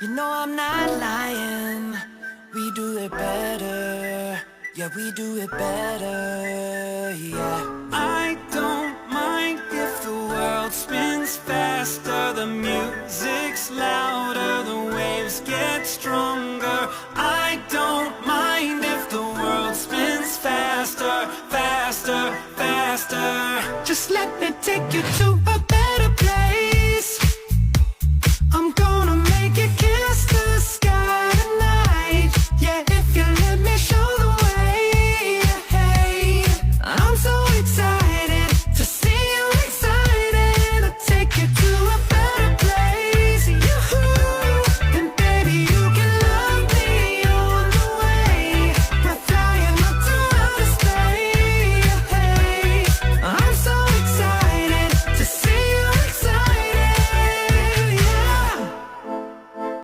You know I'm not lying. We do it better. Yeah, we do it better. Yeah. I don't mind if the world spins faster. The music's louder, the waves get stronger. I don't mind if the world spins faster, faster, faster. Just let me take you to